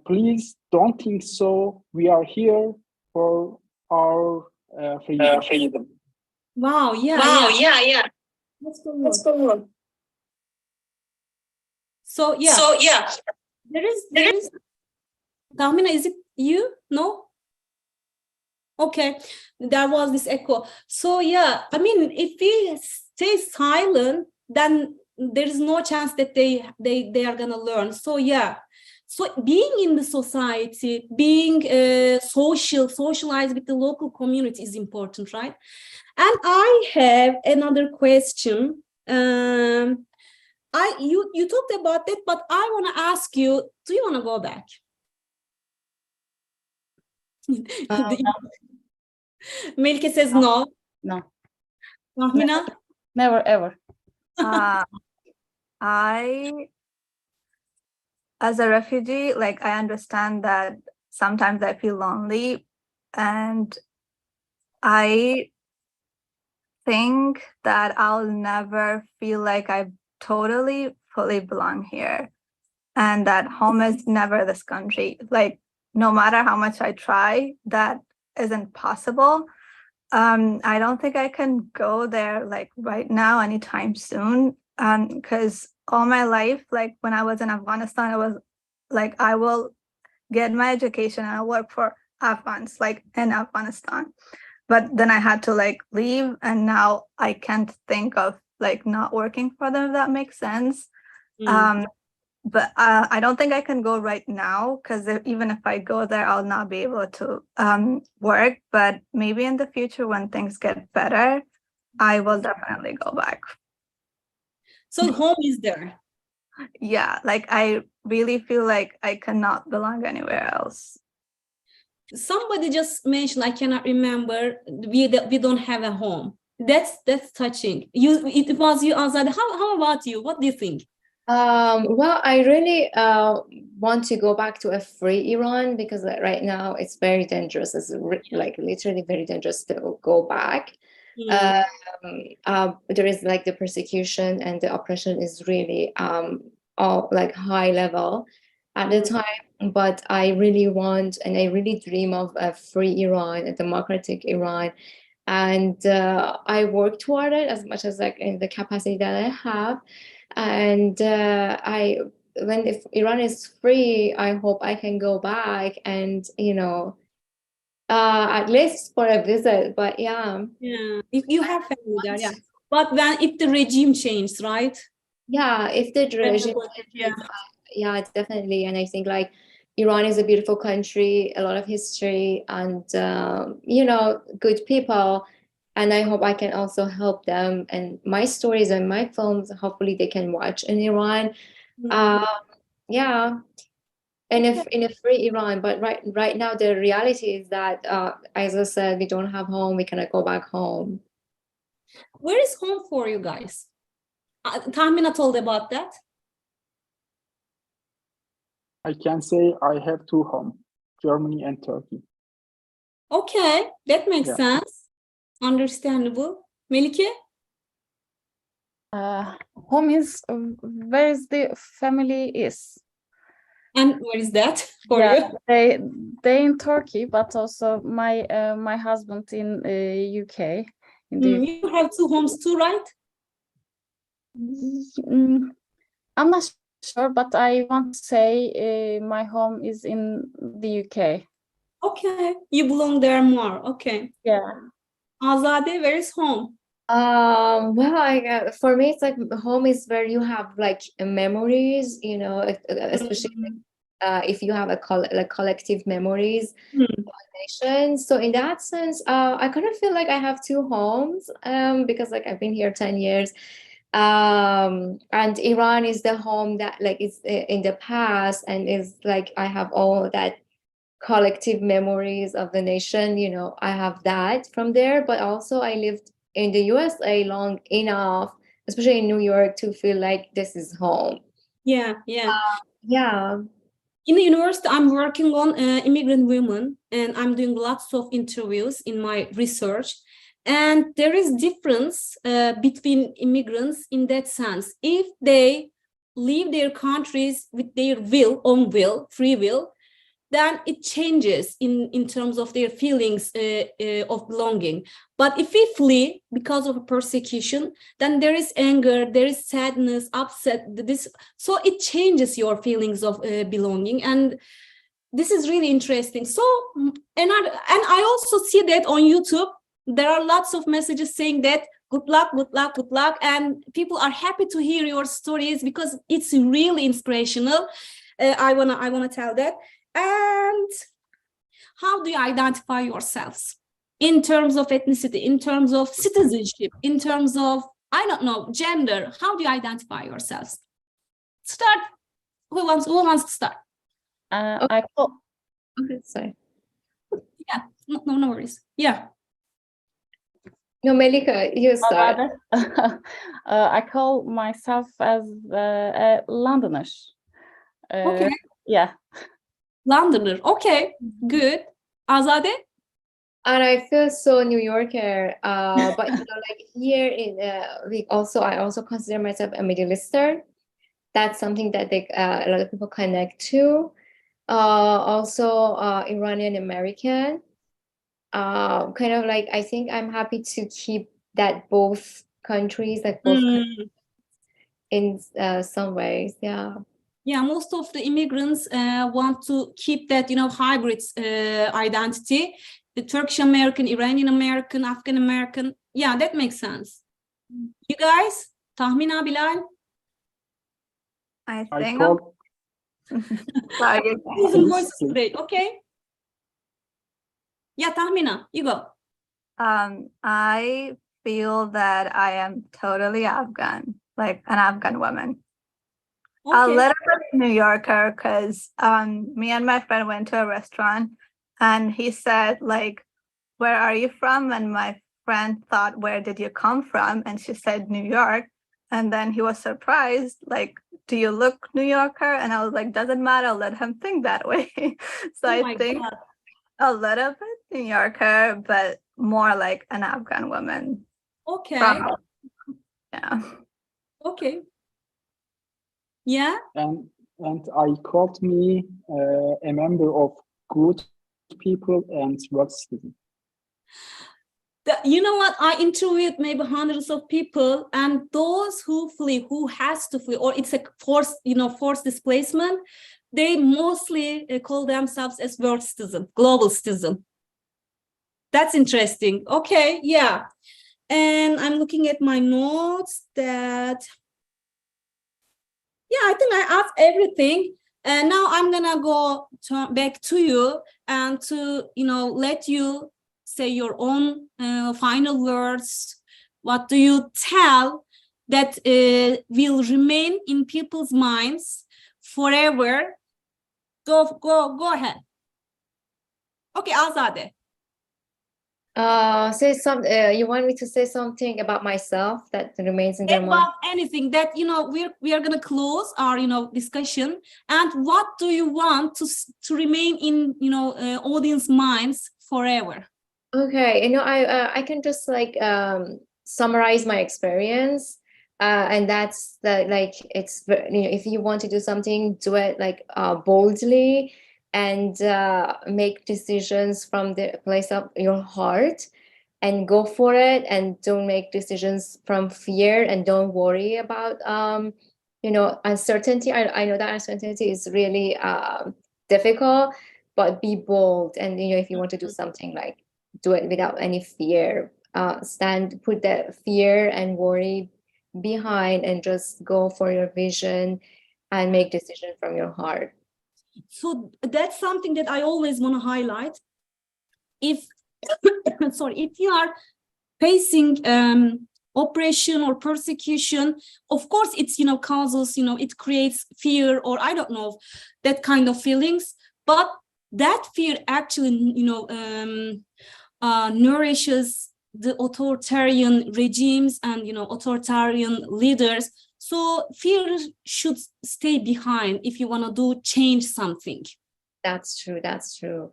please don't think so. We are here for our freedom. Wow, yeah, Wow, yeah. yeah. Let's go Let's on. go on. So yeah, So yeah, there is Tahmina, is it you? No? Okay, there was this echo. So yeah, I mean, if we stay silent, then there is no chance that they are gonna learn. So yeah, so being in the society, being socialized with the local community is important, right? And I have another question. You talked about that, but I want to ask you: do you want to go back? Melike says no. No, Tahmina? never ever. I, as a refugee, like I understand that sometimes I feel lonely, and I think that I'll never feel like I totally fully belong here, and that home is never this country. Like no matter how much I try, that isn't possible. I don't think I can go there like right now anytime soon. Because all my life, like when I was in Afghanistan, I was like, I will get my education and I work for Afghans, like in Afghanistan. But then I had to like leave, and now I can't think of like not working for them, if that makes sense. But I don't think I can go right now, because even if I go there, I'll not be able to work. But maybe in the future, when things get better, I will definitely go back. So home is there. Yeah, like I really feel like I cannot belong anywhere else. Somebody just mentioned, I cannot remember, we don't have a home. That's touching. It was you, Azad. How about you? What do you think? Well, I really want to go back to a free Iran, because right now it's very dangerous. It's like literally very dangerous to go back. There is like the persecution and the oppression is really all like high level at the time. But I really want, and I really dream of a free Iran, a democratic Iran. And I work toward it as much as like in the capacity that I have. And if Iran is free, I hope I can go back and at least for a visit. But yeah, if you have family there, yeah. But if the regime changed, right? Yeah, if the regime changes, yeah, definitely. And I think like Iran is a beautiful country, a lot of history, and good people. And I hope I can also help them. And my stories and my films, hopefully they can watch in Iran. Yeah. And if in a free Iran, but right now the reality is that, as I said, we don't have home. We cannot go back home. Where is home for you guys? Tahmina told about that. I can say I have two homes, Germany and Turkey. Okay, that makes sense. Understandable. Melike? Home is where is the family is. And where is that for you? They in Turkey, but also my husband in UK. You have two homes too, right? I'm not sure, but I want to say my home is in the UK. Okay, you belong there more. Okay. Yeah. Azade, where is home? Well, for me, it's like home is where you have like memories, especially if you have collective memories nation. So in that sense, I kind of feel like I have two homes because like I've been here 10 years. And Iran is the home that like is in the past, and is like I have all that collective memories of the nation. I have that from there, but also I lived in the USA long enough, especially in New York, to feel like this is home. Yeah. Yeah. In the university, I'm working on immigrant women, and I'm doing lots of interviews in my research. And there is difference between immigrants in that sense. If they leave their countries with their own will, free will, then it changes in terms of their feelings of belonging. But if we flee because of persecution, then there is anger, there is sadness, upset. So it changes your feelings of belonging, and this is really interesting. So, and I also see that on YouTube, there are lots of messages saying that good luck, good luck, good luck, and people are happy to hear your stories because it's really inspirational. I wanna tell that. And how do you identify yourselves in terms of ethnicity, in terms of citizenship, in terms of, I don't know, gender? How do you identify yourselves? Start. Who wants to start? I call. Okay, sorry. Yeah, no worries. Yeah. No, Melika, you start. I call myself as a Londoner. Okay. Yeah. Londoner. Okay, good. Azade? And I feel so New Yorker, but like here in I also consider myself a Middle Eastern. That's something that a lot of people connect to. Also Iranian American. Kind of like, I think I'm happy to keep that both countries, in some ways. Yeah. Yeah, most of the immigrants want to keep that, hybrid identity. The Turkish American, Iranian American, Afghan American. Yeah, that makes sense. You guys, Tahmina, Bilal? I I think call. sorry. His voice is Please. great. Okay. Yeah, Tahmina, you go. I feel that I am totally Afghan, like an Afghan woman. A Okay. little bit New Yorker, because me and my friend went to a restaurant and he said, like, where are you from? And my friend thought, where did you come from? And she said, New York. And then he was surprised, like, do you look New Yorker? And I was like, doesn't matter, let him think that way. So Oh I my think God. a little bit New Yorker, but more like an Afghan woman. Okay. Yeah. Okay. Yeah. And I called me a member of good people and world citizen. You know what? I interviewed maybe hundreds of people, and those who flee, who has to flee, or it's a forced displacement, they mostly call themselves as world citizen, global citizen. That's interesting. Okay, yeah. And I'm looking at my notes that, yeah, I think I asked everything. And now I'm gonna go back to you and to, let you say your own final words. What do you tell that will remain in people's minds forever? Go ahead. Okay, Azade. Say some. You want me to say something about myself that remains in their mind? About anything that we are gonna close our discussion. And what do you want to remain in audience minds forever? Okay, I can just like summarize my experience, and that's that. Like, it's if you want to do something, do it like boldly, and make decisions from the place of your heart, and go for it, and don't make decisions from fear, and don't worry about uncertainty. I know that uncertainty is really difficult, but be bold, and if you want to do something, like, do it without any fear. Put that fear and worry behind, and just go for your vision and make decisions from your heart. So that's something that I always want to highlight. If if you are facing oppression or persecution, of course it's causes it creates fear, or I don't know, that kind of feelings. But that fear actually nourishes the authoritarian regimes and authoritarian leaders. So fear should stay behind if you want to change something. That's true. That's true.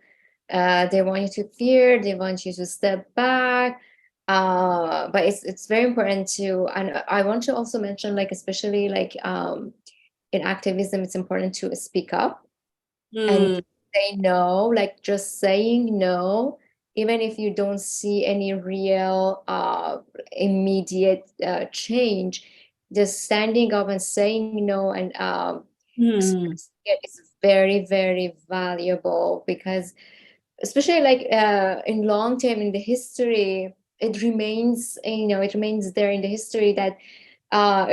They want you to fear. They want you to step back. But it's very important to, and I want to also mention, like, especially like in activism, it's important to speak up and say no. Like, just saying no, even if you don't see any real immediate change, just standing up and saying no and expressing it is very, very valuable, because especially like in long term in the history, it remains, it remains there in the history that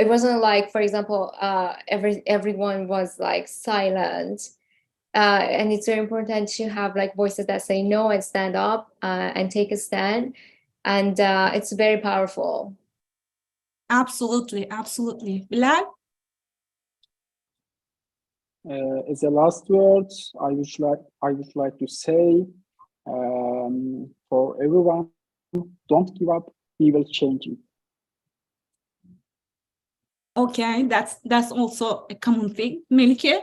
it wasn't like, for example, everyone was like silent. And it's very important to have like voices that say no and stand up and take a stand. And it's very powerful. Absolutely, absolutely. Bilal? As a last word, I would like to say, for everyone, don't give up. We will change it. Okay, that's also a common thing. Melike?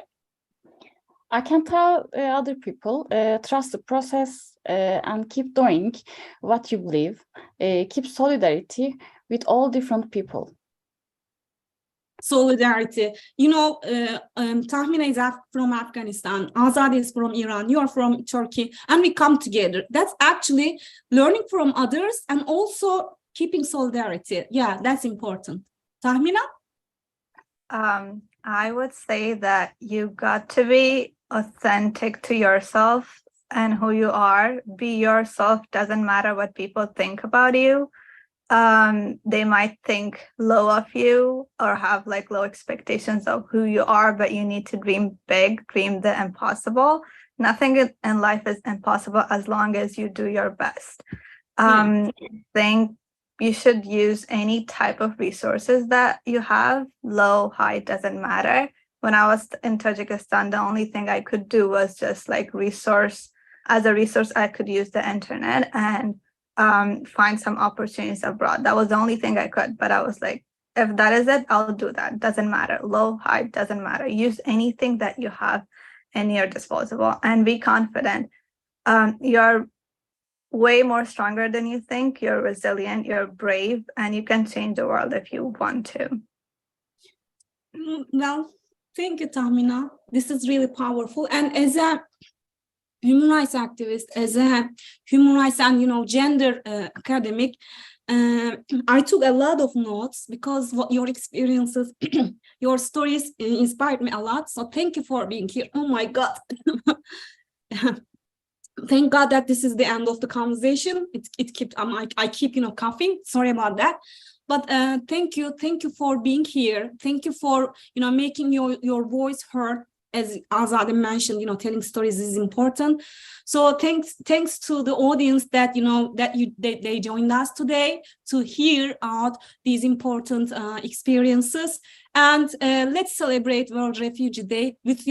I can tell other people, trust the process and keep doing what you believe. Keep solidarity with all different people. Solidarity. Tahmina is from Afghanistan, Azad is from Iran, you're from Turkey, and we come together. That's actually learning from others and also keeping solidarity. Yeah, that's important. Tahmina? I would say that you got to be authentic to yourself and who you are. Be yourself. Doesn't matter what people think about you. They might think low of you or have like low expectations of who you are, but you need to dream big, dream the impossible. Nothing in life is impossible as long as you do your best. Think you should use any type of resources that you have. Low, high, doesn't matter. When I was in Tajikistan, the only thing I could do was just like as a resource, I could use the internet and find some opportunities abroad. That was the only thing I could. But I was like, if that is it, I'll do that. Doesn't matter. Low, high, doesn't matter. Use anything that you have in your disposable and be confident. You're way more stronger than you think. You're resilient, you're brave, and you can change the world if you want to. Well, thank you, Tahmina. This is really powerful. And as a human rights activist, as a human rights and gender academic, I took a lot of notes because what your experiences, your stories inspired me a lot. So thank you for being here. Oh my God. Thank God that this is the end of the conversation. I keep coughing. Sorry about that. But thank you for being here. Thank you for making your voice heard. As Azade mentioned, telling stories is important. So thanks to the audience that they joined us today to hear out these important experiences. And let's celebrate World Refugee Day with you.